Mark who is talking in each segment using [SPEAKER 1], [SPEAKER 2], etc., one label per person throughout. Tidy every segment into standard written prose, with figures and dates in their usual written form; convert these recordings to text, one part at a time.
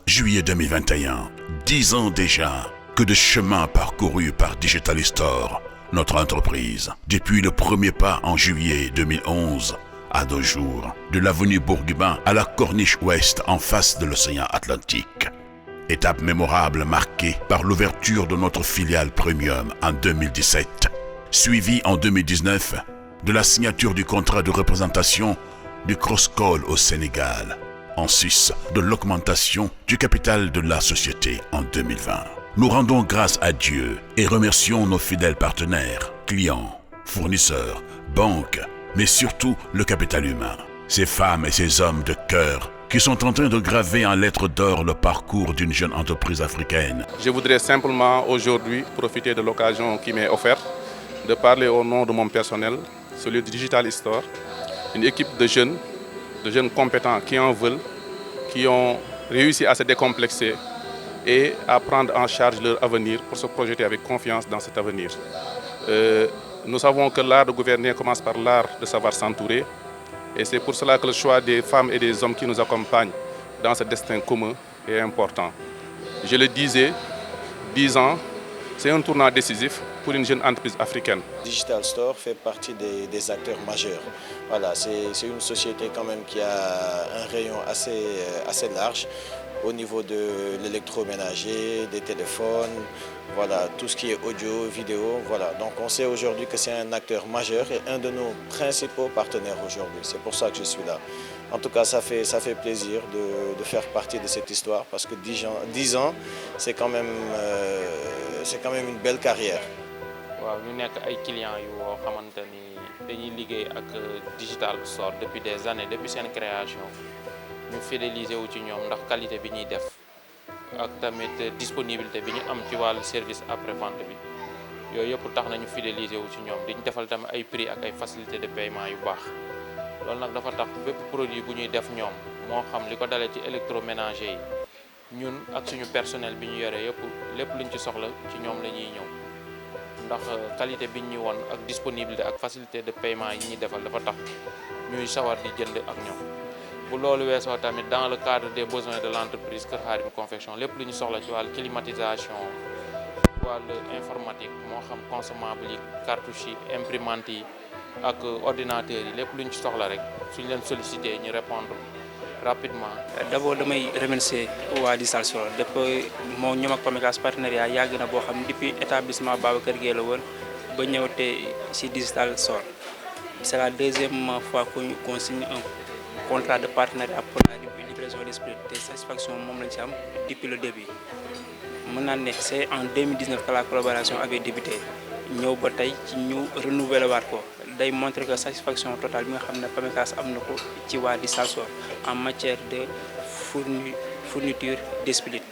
[SPEAKER 1] Juillet 2021, 10 ans déjà que de chemin parcouru par Digital Store, notre entreprise. Depuis le premier pas en juillet 2011 à nos jours, de l'avenue Bourguiba à la corniche ouest en face de l'océan Atlantique. Étape mémorable marquée par l'ouverture de notre filiale premium en 2017, suivie en 2019 de la signature du contrat de représentation du Crosscall au Sénégal, en sus de l'augmentation du capital de la société en 2020. Nous rendons grâce à Dieu et remercions nos fidèles partenaires, clients, fournisseurs, banques, mais surtout le capital humain. Ces femmes et ces hommes de cœur qui sont en train de graver en lettres d'or le parcours d'une jeune entreprise africaine.
[SPEAKER 2] Je voudrais simplement aujourd'hui profiter de l'occasion qui m'est offerte de parler au nom de mon personnel, celui du Digital Store, une équipe de jeunes compétents qui en veulent, qui ont réussi à se décomplexer et à prendre en charge leur avenir pour se projeter avec confiance dans cet avenir. Nous savons que l'art de gouverner commence par l'art de savoir s'entourer. Et c'est pour cela que le choix des femmes et des hommes qui nous accompagnent dans ce destin commun est important. Je le disais, 10 ans, c'est un tournant décisif pour une jeune entreprise africaine.
[SPEAKER 3] Digital Store fait partie des acteurs majeurs. Voilà, c'est une société quand même qui a un rayon assez large au niveau de l'électroménager, des téléphones, voilà, tout ce qui est audio, vidéo. Voilà. Donc on sait aujourd'hui que c'est un acteur majeur et un de nos principaux partenaires aujourd'hui. C'est pour ça que je suis là. En tout cas, ça fait plaisir de faire partie de cette histoire parce que 10 ans, c'est quand même une belle carrière.
[SPEAKER 4] waaw ñu nekk ay clients yoo xamante ni dañuy liggéey ak Digital Store depuis des années depuis seen création ñu fidéliser wu ci ñoom ndax qualité bi ñuy def ak tamit disponibilité bi ñu am ci wàllu service après vente bi yooyu yëpp tax nañu fidéliser wu ci ñoom diñ defal tamit ay prix ak ay facilité de paiement yu baax loolu nag dafa tax bépp produit bu ñuy def ñoom moo xam li ko dalee ci électroménager yi ñun ak suñu personnel bi ñu yore yëpp lépp luñ ci soxla ci ñoom la ñuy ñëw ndax qualité bi ñu woon ak disponibilité ak facilité de paiement yi ñuy defal dafa tax ñuy sawar di jënd ak ñoom bu loolu weesoo tamit dans le cadre des besoins de l'entreprise Kër Khadim Confection lépp lu ñu soxla ci wàllu climatisation wàllu informatique moo xam consommable yi cartouche yi imprimante yi ak ordinateur yi lépp lu ñu ci soxla rek suñ leen sollicité ñu répondre rapidement.
[SPEAKER 5] D'abord damay remercier waa Digital Store depuis moo ñoom ak Pamecas partenariat yàgg na boo xam ne depuis établissement Babacar Gueye la woon ba ñëw te ci Digital Store c'est la deuxième fois qu'on signe un contrat de partenariat pour la livraison des spirits te satisfaction moom lañ ci am depuis le début. mën naa ne c'est en 2019 que la collaboration avait débuté ñëw ba tey ci ñu renouveler waat ko day montrer que satisfaction totale bi nga xam ne Pamecas am na ko ci waa Digital Store en matière de fourniture d'esprit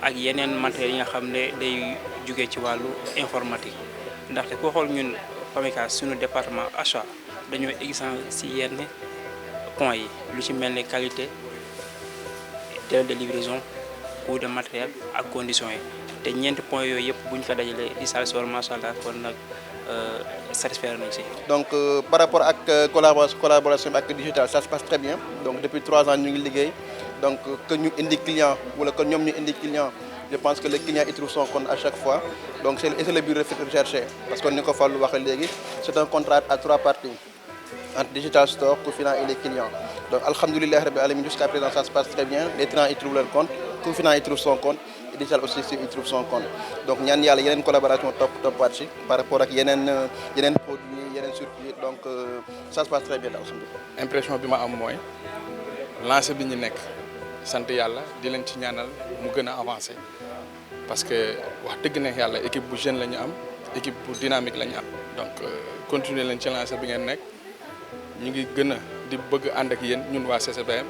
[SPEAKER 5] ak yeneen matériels yi nga xam ne day jugee ci wàllu informatique ndaxte koo xool ñun Pamecas suñu département achat dañoo exigeant ci yenn points yi lu ci mel ni qualité délai de livraison coût de matériel ak conditions yi te ñeenti points yooyu yëpp bu ñu ko dajalee Digital Store macha allah kon nag satisfaire nañ si.
[SPEAKER 6] Donc par rapport ak collaboration avec Digital ça se passe très bien donc depuis 3 ans ñu ngi liggéey donc que ñu indi client wala que ñoom ñu indi client je pense que le client y trouve son compte à chaque fois donc c'est le but recherché parce que ni ko Fallou waxee léegi c'est un contrat à 3 parties entre Digital Store, Koufinan et les clients. Donc alhamdoulilah rabbil alamin jusqu'à présent ça se passe très bien les clients y trouvent leur compte Koufinan y trouve son compte. Digital aussi il trouve son compte donc ñaan yàlla yeneen collaboration toppaat ci par rapport ak yeneen produits yeneen circuits donc ça se passe très bien alhamdoulilah.
[SPEAKER 7] Impression bi ma am mooy lancé bi ñu nekk sant yàlla di leen ci ñaanal mu gën a avancer parce que wax dëgg ne yàlla équipe bu jeune la ñu am équipe bu dynamique la ñu am donc continuer leen ci lancé bi ngeen nekk ñu ngi gën a di bëgg ànd ak yéen ñun waa CCBM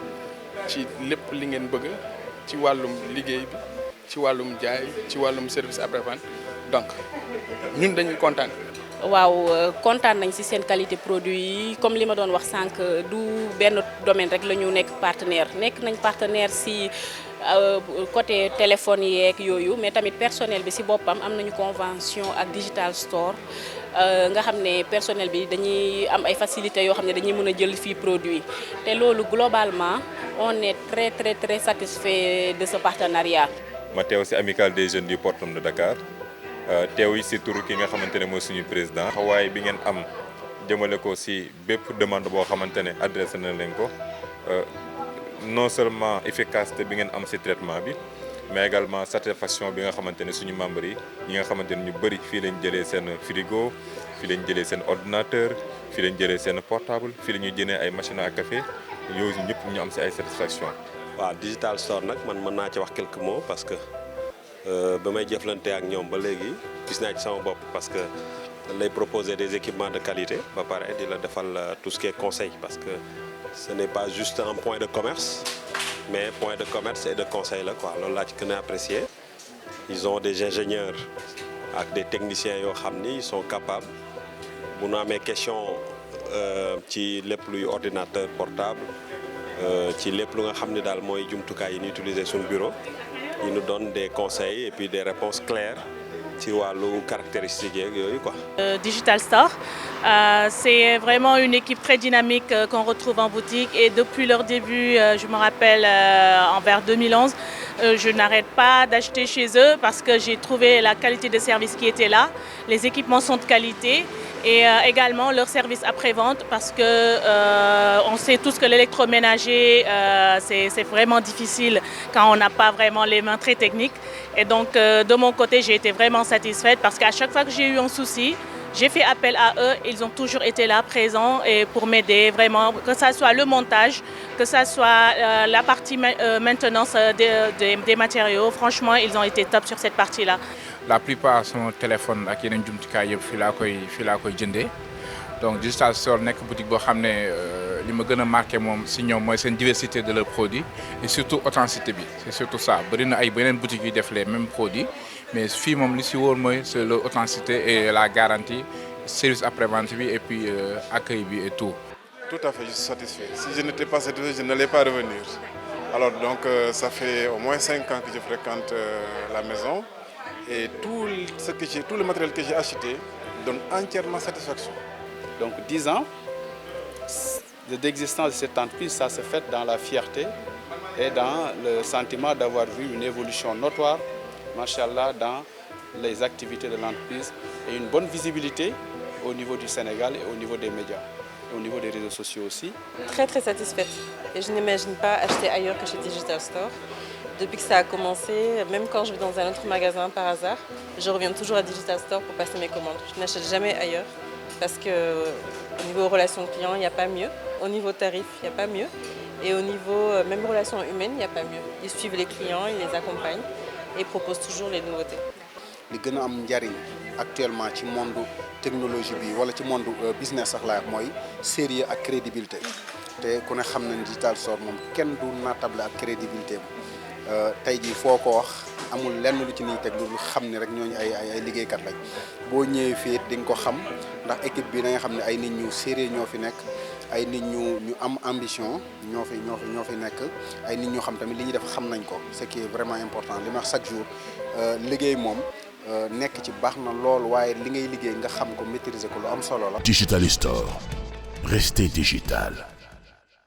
[SPEAKER 7] ci lépp li ngeen bëgg ci wàllum liggéey bi. ci wàllum jaay ci wàllum service après-vente donc ñun dañuy kontaan.
[SPEAKER 8] waaw kontaan nañ ci seen qualité produit yi comme li ma doon wax sànq du benn domaine rek la ñu nekk nañ partenaire ci côté téléphone yeeg yooyu mais tamit personnel bi ci boppam am nañu convention ak Digital Store nga xam ne personnel bi dañuy am ay facilités yoo xam ne dañuy mën a jël fii produit te loolu globalement on est très satisfait de ce partenariat.
[SPEAKER 9] ma teew ci amicale des jeunes du port autonome de Dakar teew yi ci turu ki nga xamante ne mooy suñu président. xawaay bi ngeen am jëmale ko ci bépp demande boo xamante ne adressé na leen ko non seulement efficacité bi ngeen am ci traitement bi mais également satisfaction bi nga xamante ne suñu membres yi ñi nga xamante ne ñu bëri fii lañ jëlee seen frigo fii lañ jëlee seen ordinateur fii lañ jëlee seen portable fii la ñuy jëlee ay machine à café yooyu ñëpp ñu am ci ay satisfaction.
[SPEAKER 10] waaw digital store nag man mën naa ci wax quelques mots parce que ba may jëflante ak ñoom ba léegi gis naa ci sama bopp parce que lay proposer des équipements de qualité ba pare di la defal tout ce qui est conseil parce que ce n'est pas juste un point de commerce mais point de commerce et de conseil la quoi loolu laa ci gën a apprécier. Ils ont des ingénieurs ak des techniciens yoo xam ni ils sont capables bu ñu amee question ci lépp luy ordinateur portable ci lépp lu nga xam ne daal mooy jumtukaay yi ñuy utiliser suñu bureau ils nous donnent des conseils et puis des réponses claires ci wàllu caractéristiques yeeg yooyu quoi.
[SPEAKER 11] Digital Store, c'est vraiment une équipe très dynamique qu'on retrouve en boutique et depuis leur début, je me rappelle vers 2011, je n'arrête pas d'acheter chez eux parce que j'ai trouvé la qualité de service qui était là, les équipements sont de qualité et également leur service après-vente parce que on sait tous que l'électroménager c'est vraiment difficile quand on n'a pas vraiment les mains très techniques et donc de mon côté j'ai été vraiment satisfaite parce qu'à chaque fois que j'ai eu un souci, j'ai fait appel à eux, ils ont toujours été là présents et pour m'aider vraiment, que ça soit le montage, que ça soit la partie maintenance des matériaux, franchement ils ont été top sur cette partie-là.
[SPEAKER 12] La plupart sont téléphone ak yeneen jumtukaay yëpp fii laa koy jëndee donc Digital Store nekk boutique boo xam ne li ma gën a marqué moom si ñoom mooy seen diversité de leurs produits et surtout authenticité bi c'est surtout ça bëri na ay beneen boutiques yu def les mêmes produits mais fii moom li si wóor mooy c'est l'authenticité et la garantie service après-vente bi et puis accueil bi et tout.
[SPEAKER 13] Tout à fait, je suis satisfait. Si je n'étais pas satisfait, je n'allais pas revenir. Alors donc ça fait au moins 5 ans que je fréquente la maison. Et tout le matériel que j'ai acheté donne entièrement satisfaction.
[SPEAKER 14] Donc 10 ans d'existence de cette entreprise, ça se fait dans la fierté et dans le sentiment d'avoir vu une évolution notoire, machallah, dans les activités de l'entreprise et une bonne visibilité au niveau du Sénégal et au niveau des médias, et au niveau des réseaux sociaux aussi.
[SPEAKER 15] Très satisfaite et je n'imagine pas acheter ailleurs que chez Digital Store. Depuis que ça a commencé, même quand je vais dans un autre magasin par hasard, je reviens toujours à Digital Store pour passer mes commandes. Je n'achète jamais ailleurs parce qu'au niveau relations clients, il n'y a pas mieux. Au niveau tarif, il n'y a pas mieux. Et au niveau même relations humaines, il n'y a pas mieux. Ils suivent les clients, ils les accompagnent et proposent toujours les nouveautés.
[SPEAKER 16] li gën a am njariñ actuellement ci monde technologie bi wala ci monde business sax laa mooy sérieux ak crédibilité te ku ne xam na Digital Store moom kenn du naatable ak crédibilité tey jii foo ko wax amul lenn lu ci niy teg lu xam ne rek ñooñu ay liggéeykat lañ boo ñëwee fii di nga ko xam ndax équipe bi da nga xam ne ay nit ñu sérieux ñoo fi nekk ay nit ñu am ambition ñoo fi nekk ay nit ñoo xam tamit li ñuy def xam nañ ko ce qui est vraiment important li ma wax chaque jour liggéey moom nekk ci baax na lool waaye li ngay liggéey nga xam ko maîtriser ko lu am solo la.
[SPEAKER 1] Digital Store, restez digital.